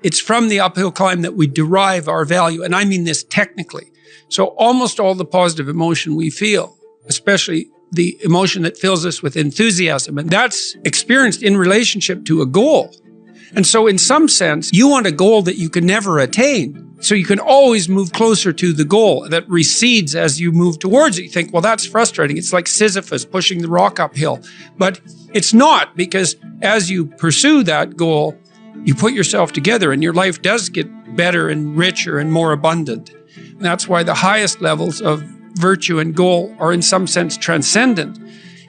It's from the uphill climb that we derive our value. And I mean this technically. So almost all the positive emotion we feel, especially the emotion that fills us with enthusiasm, and that's experienced in relationship to a goal. And so in some sense, you want a goal that you can never attain. So you can always move closer to the goal that recedes as you move towards it. You think, well, that's frustrating. It's like Sisyphus pushing the rock uphill. But it's not, because as you pursue that goal, you put yourself together and your life does get better and richer and more abundant. And that's why the highest levels of virtue and goal are in some sense transcendent.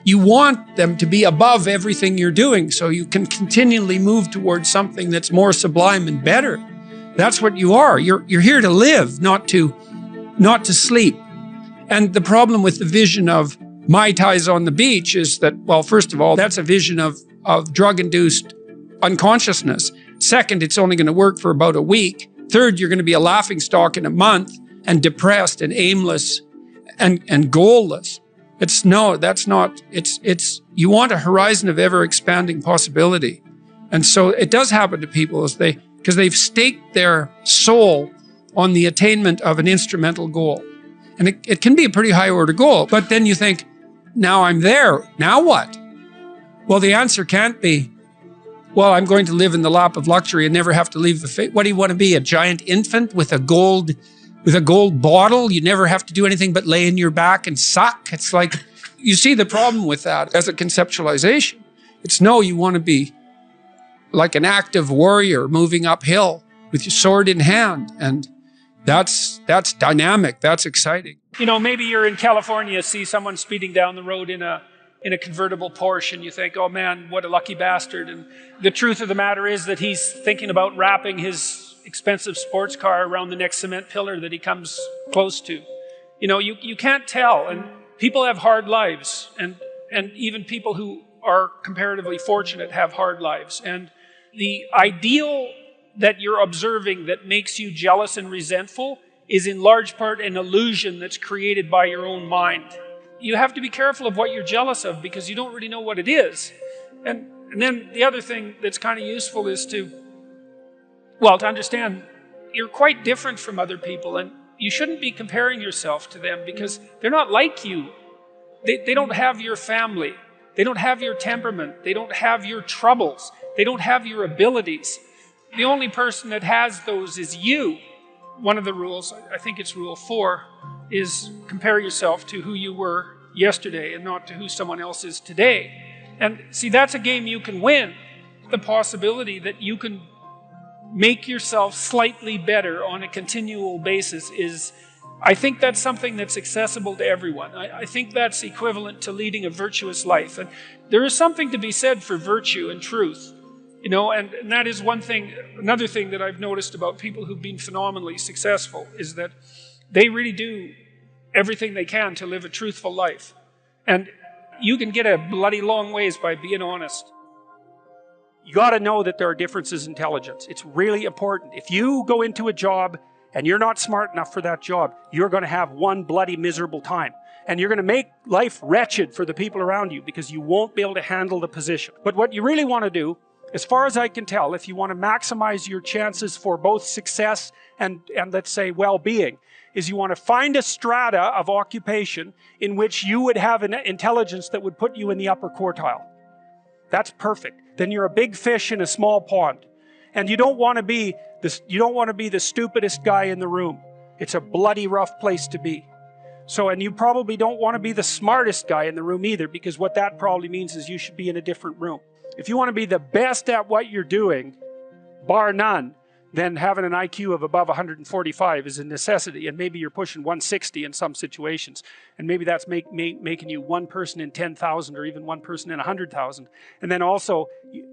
You want them to be above everything you're doing so you can continually move towards something that's more sublime and better. That's what you are. You're here to live, not to sleep. And the problem with the vision of Mai Tais on the beach is that, well, first of all, that's a vision of drug-induced unconsciousness. Second, it's only going to work for about a week. Third, you're going to be a laughingstock in a month and depressed and aimless and goalless. You want a horizon of ever-expanding possibility. And so it does happen to people because they've staked their soul on the attainment of an instrumental goal. And it can be a pretty high-order goal, but then you think, now I'm there, now what? Well, the answer can't be, well, I'm going to live in the lap of luxury and never have to leave the face. What do you want to be, a giant infant with a gold bottle? You never have to do anything but lay in your back and suck. It's like, you see the problem with that as a conceptualization. It's no, you want to be like an active warrior moving uphill with your sword in hand. And that's dynamic, that's exciting. You know, maybe you're in California, see someone speeding down the road in a convertible Porsche, and you think, oh man, what a lucky bastard. And the truth of the matter is that he's thinking about wrapping his expensive sports car around the next cement pillar that he comes close to. You know, you can't tell. And people have hard lives. And even people who are comparatively fortunate have hard lives. And the ideal that you're observing that makes you jealous and resentful is in large part an illusion that's created by your own mind. You have to be careful of what you're jealous of because you don't really know what it is. And then the other thing that's kind of useful is to understand you're quite different from other people, and you shouldn't be comparing yourself to them because they're not like you. They don't have your family. They don't have your temperament. They don't have your troubles. They don't have your abilities. The only person that has those is you. One of the rules, I think it's rule 4, is compare yourself to who you were yesterday and not to who someone else is today. And see, that's a game you can win. The possibility that you can make yourself slightly better on a continual basis is, I think that's something that's accessible to everyone. I think that's equivalent to leading a virtuous life. And there is something to be said for virtue and truth. You know, and that is one thing. Another thing that I've noticed about people who've been phenomenally successful is that they really do everything they can to live a truthful life. And you can get a bloody long ways by being honest. You got to know that there are differences in intelligence. It's really important. If you go into a job and you're not smart enough for that job, you're going to have one bloody miserable time. And you're going to make life wretched for the people around you because you won't be able to handle the position. But what you really want to do, as far as I can tell, if you want to maximize your chances for both success and let's say well-being, is you want to find a strata of occupation in which you would have an intelligence that would put you in the upper quartile. That's perfect. Then you're a big fish in a small pond. And you don't want to be the stupidest guy in the room. It's a bloody rough place to be. So, and you probably don't want to be the smartest guy in the room either, because what that probably means is you should be in a different room. If you want to be the best at what you're doing, bar none, then having an IQ of above 145 is a necessity. And maybe you're pushing 160 in some situations. And maybe that's making you one person in 10,000 or even one person in 100,000. And then also,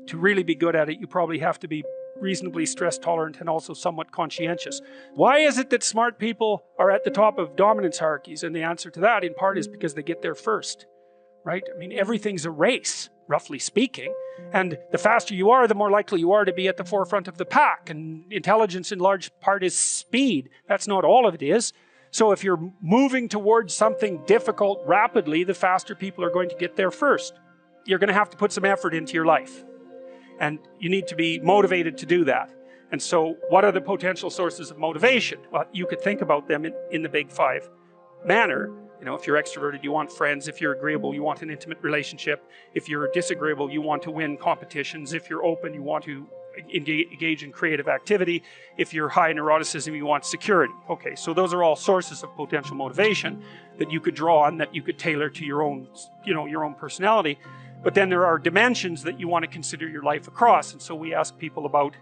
to really be good at it, you probably have to be reasonably stress tolerant and also somewhat conscientious. Why is it that smart people are at the top of dominance hierarchies? And the answer to that, in part, is because they get there first, right? I mean, everything's a race, roughly speaking. And the faster you are, the more likely you are to be at the forefront of the pack. And intelligence in large part is speed. That's not all of it is. So if you're moving towards something difficult rapidly, the faster people are going to get there first. You're going to have to put some effort into your life. And you need to be motivated to do that. And so what are the potential sources of motivation? Well, you could think about them in the big five manner. You know, if you're extroverted, you want friends. If you're agreeable, you want an intimate relationship. If you're disagreeable, you want to win competitions. If you're open, you want to engage in creative activity. If you're high neuroticism, you want security. Okay, so those are all sources of potential motivation that you could draw on, that you could tailor to your own, you know, your own personality. But then there are dimensions that you want to consider your life across. And so we ask people about,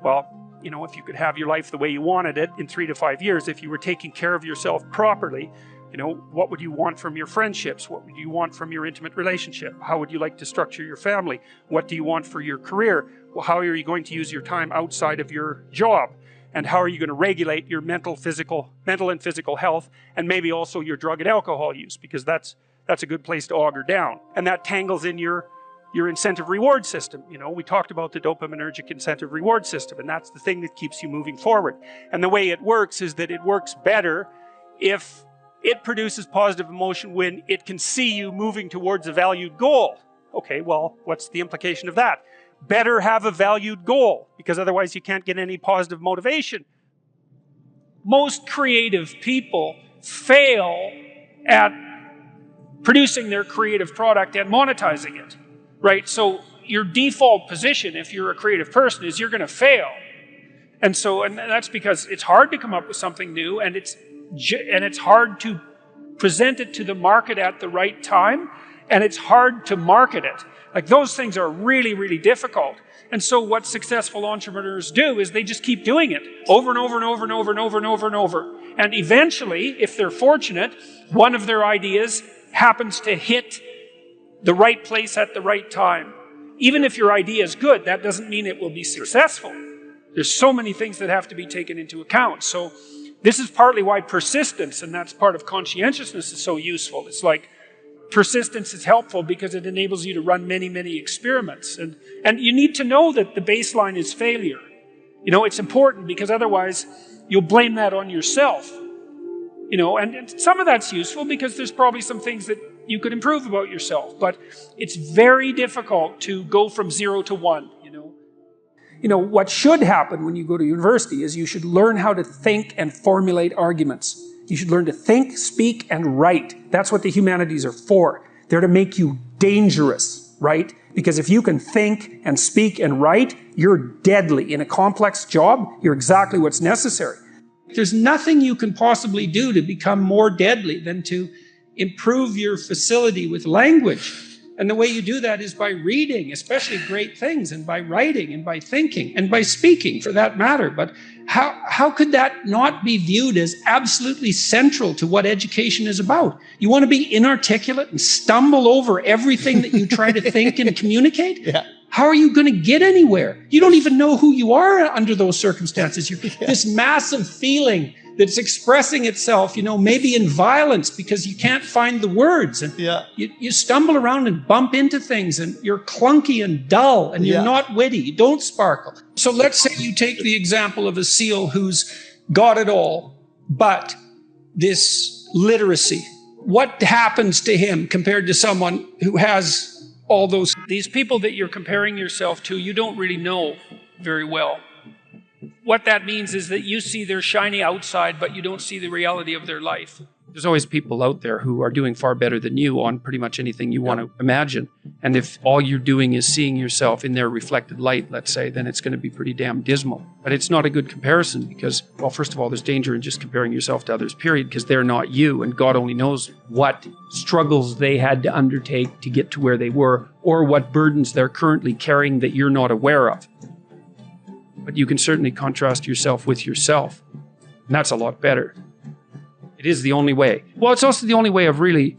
well, you know, if you could have your life the way you wanted it in 3 to 5 years, if you were taking care of yourself properly, you know, what would you want from your friendships? What would you want from your intimate relationship? How would you like to structure your family? What do you want for your career? Well, how are you going to use your time outside of your job? And how are you going to regulate your mental and physical health, and maybe also your drug and alcohol use, because that's a good place to auger down. And that tangles in your incentive reward system. You know, we talked about the dopaminergic incentive reward system, and that's the thing that keeps you moving forward. And the way it works is that it works better if it produces positive emotion when it can see you moving towards a valued goal. Okay, well, what's the implication of that? Better have a valued goal, because otherwise you can't get any positive motivation. Most creative people fail at producing their creative product and monetizing it, right? So your default position, if you're a creative person, is you're going to fail. And that's because it's hard to come up with something new, and it's hard to present it to the market at the right time, and it's hard to market it. Like, those things are really, really difficult. And so what successful entrepreneurs do is they just keep doing it over and over and over and over and over and over and over. And eventually, if they're fortunate, one of their ideas happens to hit the right place at the right time. Even if your idea is good, that doesn't mean it will be successful. There's so many things that have to be taken into account. So this is partly why persistence, and that's part of conscientiousness, is so useful. It's like, persistence is helpful because it enables you to run many, many experiments. And you need to know that the baseline is failure. You know, it's important, because otherwise you'll blame that on yourself. You know, and some of that's useful because there's probably some things that you could improve about yourself. But it's very difficult to go from 0 to 1, you know. You know, what should happen when you go to university is you should learn how to think and formulate arguments. You should learn to think, speak, and write. That's what the humanities are for. They're to make you dangerous, right? Because if you can think and speak and write, you're deadly. In a complex job, you're exactly what's necessary. There's nothing you can possibly do to become more deadly than to improve your facility with language. And the way you do that is by reading, especially great things, and by writing, and by thinking, and by speaking, for that matter. But how could that not be viewed as absolutely central to what education is about? You want to be inarticulate and stumble over everything that you try to think and communicate? Yeah. How are you going to get anywhere? You don't even know who you are under those circumstances. This massive feeling that's expressing itself, you know, maybe in violence because you can't find the words. And you stumble around and bump into things, and you're clunky and dull, and you're not witty. You don't sparkle. So let's say you take the example of a SEAL who's got it all, but this literacy. What happens to him compared to someone who has all those? These people that you're comparing yourself to, you don't really know very well. What that means is that you see their shiny outside, but you don't see the reality of their life. There's always people out there who are doing far better than you on pretty much anything you want to imagine. And if all you're doing is seeing yourself in their reflected light, let's say, then it's going to be pretty damn dismal. But it's not a good comparison because, well, first of all, there's danger in just comparing yourself to others, period, because they're not you. And God only knows what struggles they had to undertake to get to where they were, or what burdens they're currently carrying that you're not aware of. But you can certainly contrast yourself with yourself. And that's a lot better. It is the only way. Well, it's also the only way of really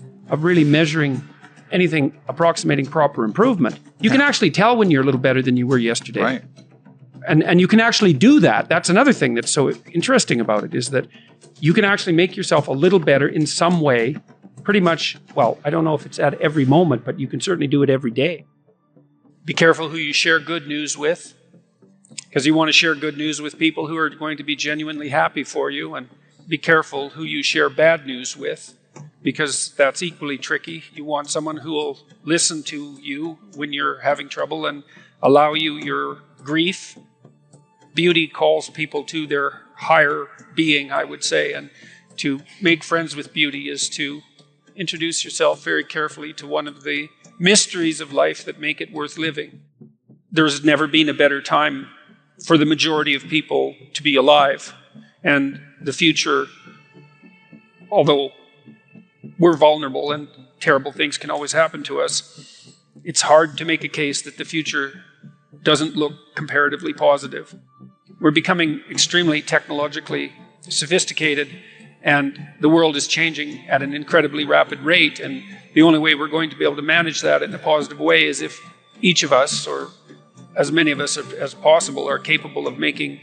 measuring anything approximating proper improvement. You can actually tell when you're a little better than you were yesterday. Right. And you can actually do that. That's another thing that's so interesting about it, is that you can actually make yourself a little better in some way, pretty much, well, I don't know if it's at every moment, but you can certainly do it every day. Be careful who you share good news with, because you want to share good news with people who are going to be genuinely happy for you, and be careful who you share bad news with, because that's equally tricky. You want someone who will listen to you when you're having trouble and allow you your grief Beauty calls people to their higher being, I would say, and to make friends with beauty is to introduce yourself very carefully to one of the mysteries of life that make it worth living. There's never been a better time for the majority of people to be alive. And the future, although we're vulnerable and terrible things can always happen to us, it's hard to make a case that the future doesn't look comparatively positive. We're becoming extremely technologically sophisticated, and the world is changing at an incredibly rapid rate, and the only way we're going to be able to manage that in a positive way is if each of us, or as many of us as possible, are capable of making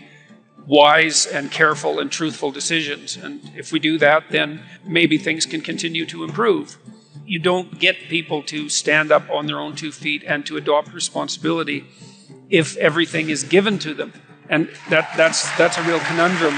wise and careful and truthful decisions. And if we do that, then maybe things can continue to improve. You don't get people to stand up on their own 2 feet and to adopt responsibility if everything is given to them. And that's a real conundrum